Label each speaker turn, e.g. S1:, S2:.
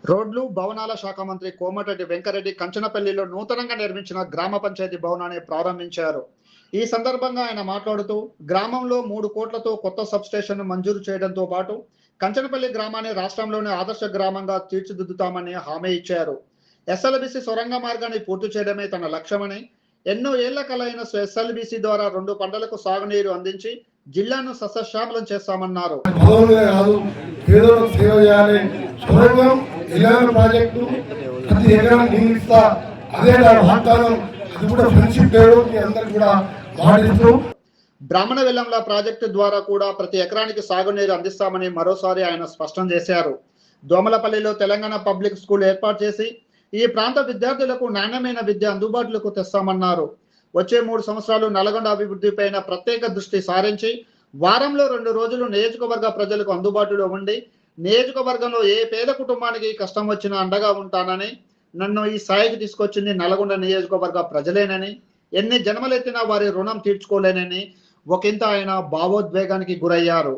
S1: రోడ్లు, భవనాల శాఖ మంత్రి కోమటిరెడ్డి వెంకరెడ్డి కంచనపల్లిలో నూతనంగా నిర్మించిన గ్రామ పంచాయతీ భవనాన్ని ప్రారంభించారు. ఈ సందర్భంగా ఆయన మాట్లాడుతూ, గ్రామంలో 3 కోట్లతో కొత్త సబ్‌స్టేషన్‌ను మంజూరు చేయడంతో పాటు కంచనపల్లి గ్రామాన్ని రాష్ట్రంలోనే ఆదర్శ గ్రామంగా తీర్చిదిద్దుతామని హామీ ఇచ్చారు. ఎస్ఎల్బీసీ సొరంగ మార్గాన్ని పూర్తి చేయడమే తన లక్ష్యమని, ఎన్నో ఏళ్ల కల అయిన ఎస్ఎల్బీసీ ద్వారా 2 పంటలకు సాగునీరు అందించి జిల్లాను సస్యశ్యామలం చేస్తామన్నారు.
S2: ప్రాజెక్టు ప్రతి ఎకరానికి నీళ్ళు ఇస్తా, అదే నా వాగ్దానం. అది కూడా ఫ్రెండ్షిప్ డెవలప్మెంట్ అందరికి కూడా మాటిస్తూ
S1: బ్రాహ్మణ వెల్లంల ప్రాజెక్టు ద్వారా కూడా ప్రతి ఎకరానికి సాగునీరు అందిస్తామని మరోసారి ఆయన స్పష్టం చేశారు. దోమలపల్లిలో తెలంగాణ పబ్లిక్ స్కూల్ ఏర్పాటు చేసి ఈ ప్రాంత విద్యార్థులకు నాణ్యమైన విద్య అందుబాటులోకి తెస్తామన్నారు. వచ్చే 3 సంవత్సరాలు నల్గొండ అభివృద్ధిపైన ప్రత్యేక దృష్టి సారించి వారంలో 2 రోజులు నియోజకవర్గ ప్రజలకు అందుబాటులో ఉండి నియోజకవర్గంలో ఏ పేద కుటుంబానికి కష్టం వచ్చినా అండగా ఉంటానని, నన్ను ఈ స్థాయికి తీసుకొచ్చింది నల్గొండ నియోజకవర్గ ప్రజలేనని, ఎన్ని జన్మలెత్తినా వారి రుణం తీర్చుకోలేనని ఒకంత ఆయన భావోద్వేగానికి గురయ్యారు.